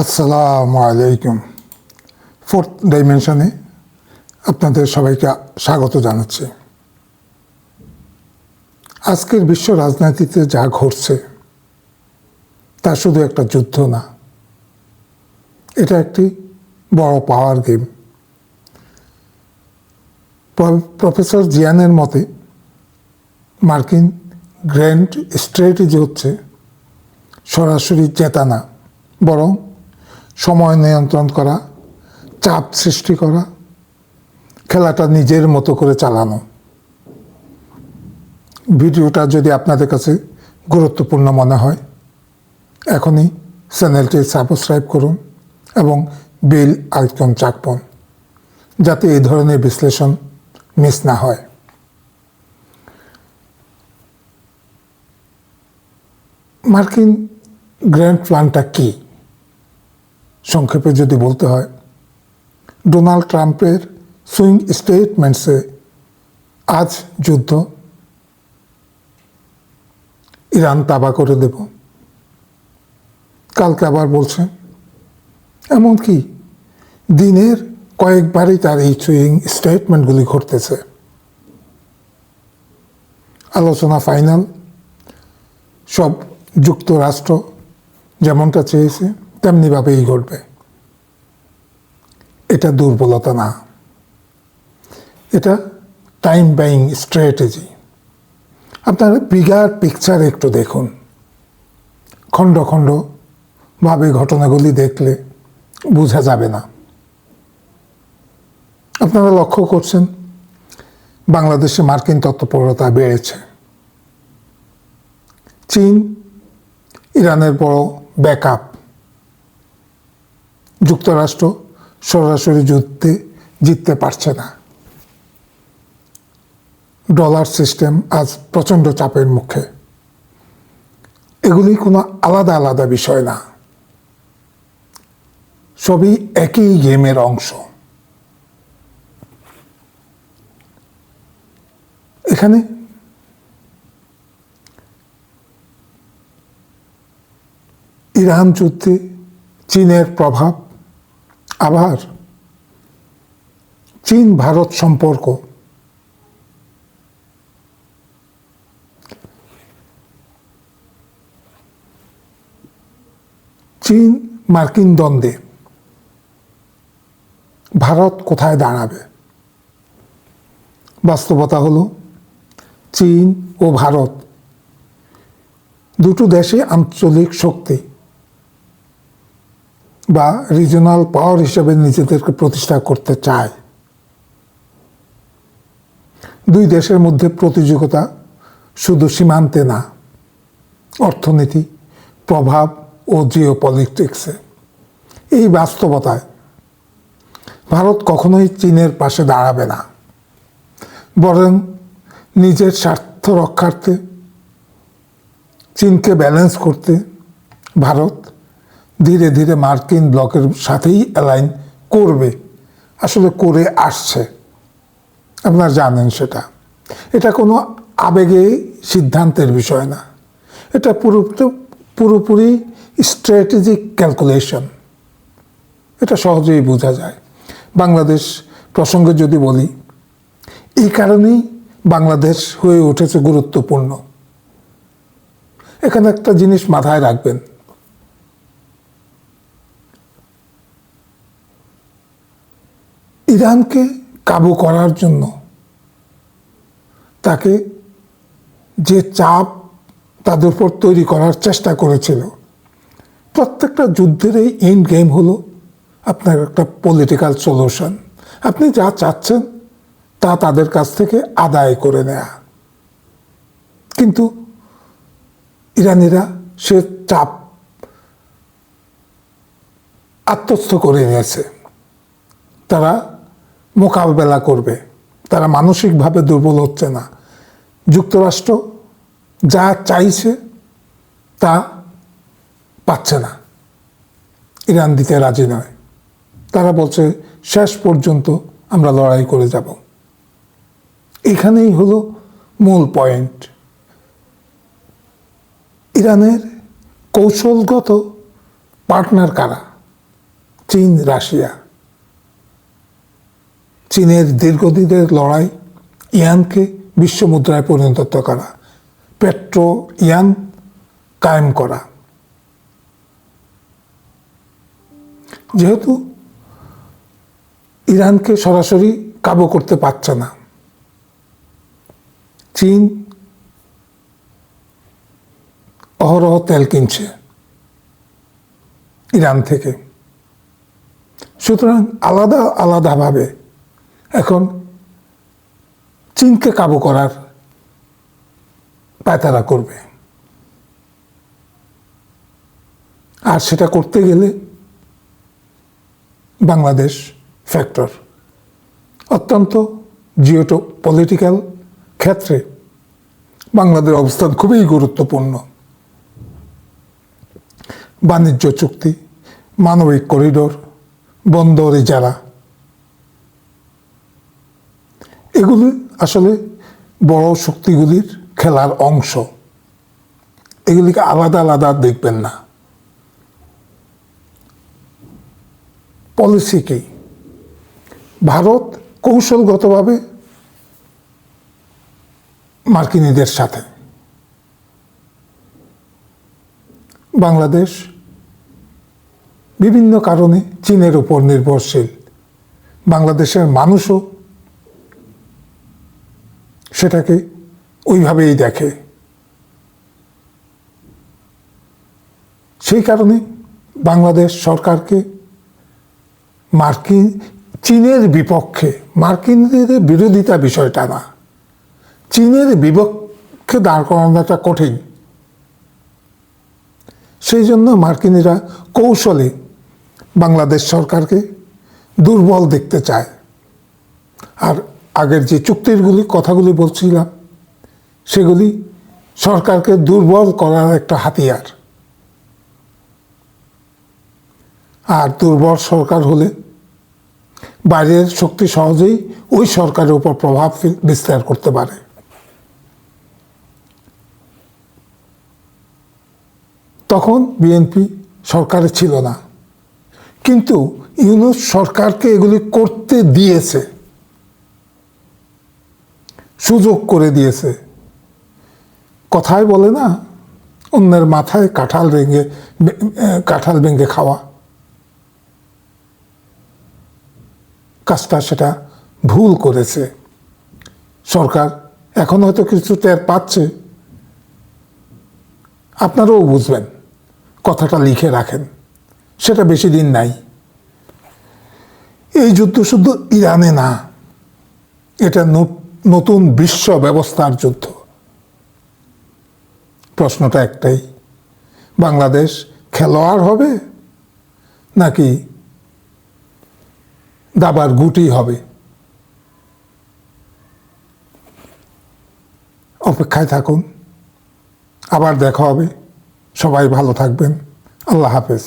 আসসালামু আলাইকুম। ফোর্থ ডাইমেনশনে আপনাদের সবাইকে স্বাগত জানাচ্ছি। আজকের বিশ্ব রাজনীতিতে যা ঘটছে তা শুধু একটা যুদ্ধ না, এটা একটি বড় পাওয়ার গেম। প্রফেসর জিয়ানের মতে মার্কিন গ্র্যান্ড স্ট্র্যাটেজি হচ্ছে সরাসরি জেতা না, বরং সময় নিয়ন্ত্রণ করা, চাপ সৃষ্টি করা, খেলাটা নিজের মতো করে চালানো। ভিডিওটা যদি আপনাদের কাছে গুরুত্বপূর্ণ মনে হয় এখনই চ্যানেলটি সাবস্ক্রাইব করুন এবং বেল আইকন চাপুন, যাতে এই ধরনের বিশ্লেষণ মিস না হয়। মার্কিন গ্র্যান্ড প্ল্যানটা কি? সংক্ষেপে যদি বলতে হয়, ডোনাল্ড ট্রাম্পের সুইং স্টেটমেন্টসে আজ যুদ্ধ, ইরান তাবা করে দেব, কালকে আবার বলছে, এমনকি দিনের কয়েকবারই তার এই সুইং স্টেটমেন্টগুলি ঘটতেছে। আলোচনা ফাইনাল, সব যুক্তরাষ্ট্র যেমনটা চেয়েছে তেমনিভাবেই ঘটবে। এটা দুর্বলতা না, এটা টাইম বাইং স্ট্র্যাটেজি। আপনার বিগার পিকচার একটু দেখুন, খণ্ড খণ্ডভাবে ঘটনাগুলি দেখলে বোঝা যাবে না। আপনারা লক্ষ্য করছেন বাংলাদেশে মার্কিন তৎপরতা বেড়েছে। চীন ইরানের বড় ব্যাকআপ। যুক্তরাষ্ট্র সরাসরি যুদ্ধে জিততে পারছে না। ডলার সিস্টেম আজ প্রচণ্ড চাপের মুখে। এগুলি কোনো আলাদা আলাদা বিষয় না, সবই একই গেমের অংশ। এখানে ইরান যুদ্ধে চীনের প্রভাব, আবার চীন ভারত সম্পর্ক, চীন মার্কিন দ্বন্দ্বে ভারত কোথায় দাঁড়াবে? বাস্তবতা হলো চীন ও ভারত দুটো দেশে আঞ্চলিক শক্তি বা রিজনাল পাওয়ার হিসেবে নিজেদেরকে প্রতিষ্ঠা করতে চায়। দুই দেশের মধ্যে প্রতিযোগিতা শুধু সীমান্তে না, অর্থনীতি, প্রভাব ও জিও পলিটিক্সে। এই বাস্তবতায় ভারত কখনোই চীনের পাশে দাঁড়াবে না, বরং নিজের স্বার্থ রক্ষার্থে, চীনকে ব্যালেন্স করতে ভারত ধীরে ধীরে মার্কিন ব্লকের সাথেই অ্যালাইন করবে, আসলে করে আসছে। আপনারা জানেন সেটা। এটা কোনো আবেগে সিদ্ধান্তের বিষয় না, এটা পুরোপুরি স্ট্র্যাটেজিক ক্যালকুলেশন। এটা সহজেই বোঝা যায়। বাংলাদেশ প্রসঙ্গে যদি বলি, এই কারণেই বাংলাদেশ হয়ে উঠেছে গুরুত্বপূর্ণ। এখানে একটা জিনিস মাথায় রাখবেন, ইরানকে কাবু করার জন্য তাকে যে চাপ তাদের উপর তৈরি করার চেষ্টা করেছিল, প্রত্যেকটা যুদ্ধের এই এন্ড গেম হলো আপনার একটা পলিটিক্যাল সলিউশন। আপনি যা চাচ্ছেন তা তাদের কাছ থেকে আদায় করে নেয়া। কিন্তু ইরানিরা সে চাপ আত্মস্থ করে নিয়েছে। তারা মোকাবেলা করবে, তারা মানসিকভাবে দুর্বল হচ্ছে না। যুক্তরাষ্ট্র যা চাইছে তা পাচ্ছে না, ইরান দিতে রাজি নয়। তারা বলছে শেষ পর্যন্ত আমরা লড়াই করে যাব। এখানেই হলো মূল পয়েন্ট। ইরানের কৌশলগত পার্টনার কারা? চীন রাশিয়া। চীনের দীর্ঘদিনের লড়াই ইয়ানকে বিশ্বমুদ্রায় পরিণত করা, পেট্রো ইয়ান কায়েম করা। যেহেতু ইরানকে সরাসরি কাবু করতে পারছে না, চীন অহরহ তেল কিনছে ইরান থেকে। সুতরাং আলাদা আলাদাভাবে এখন চীনকে কাবু করার পায়তারা করবে। আর সেটা করতে গেলে বাংলাদেশ ফ্যাক্টর অত্যন্ত জিওপলিটিক্যাল ক্ষেত্রে বাংলাদেশের অবস্থান খুবই গুরুত্বপূর্ণ। বাণিজ্য চুক্তি, মানবিক করিডোর, বন্দর ইজারা, এগুলি আসলে বড় শক্তিগুলির খেলার অংশ। এগুলিকে আলাদা আলাদা দেখবেন না। পলিসি কি? ভারত কৌশলগতভাবে মার্কিনীদের সাথে, বাংলাদেশ বিভিন্ন কারণে চীনের উপর নির্ভরশীল। বাংলাদেশের মানুষও সেটাকে ওইভাবেই দেখে। সেই কারণে বাংলাদেশ সরকারকে চীনের বিপক্ষে, মার্কিনদের বিরোধিতা বিষয়টা না, চীনের বিপক্ষে দাঁড় করানোটা কঠিন। সেই জন্য মার্কিনীরা কৌশলে বাংলাদেশ সরকারকে দুর্বল দেখতে চায়। আর আগের যে চুক্তিগুলি কথাগুলি বলছিলাম, সেগুলি সরকারকে দুর্বল করার একটা হাতিয়ার। আর দুর্বল সরকার হলে বাইরের শক্তি সহজেই ওই সরকারের উপর প্রভাব বিস্তার করতে পারে। তখন বিএনপি সরকারে ছিল না, কিন্তু ইউনূস সরকারকে এগুলি করতে দিয়েছে, সুযোগ করে দিয়েছে। কথায় বলে না, অন্যের মাথায় কাঁঠাল ভেঙে খাওয়া, কাজটা সেটা ভুল করেছে সরকার। এখন হয়তো কিছু টের পাচ্ছে, আপনারাও বুঝবেন। কথাটা লিখে রাখেন, সেটা বেশি দিন নাই। এই যুদ্ধ শুধু ইরানে না, এটা নতুন বিশ্ব ব্যবস্থার যুদ্ধ। প্রশ্নটা একটাই, বাংলাদেশ খেলোয়াড় হবে নাকি দাবার গুটি হবে? অপেক্ষায় থাকুন, আবার দেখা হবে। সবাই ভালো থাকবেন। আল্লাহ হাফেজ।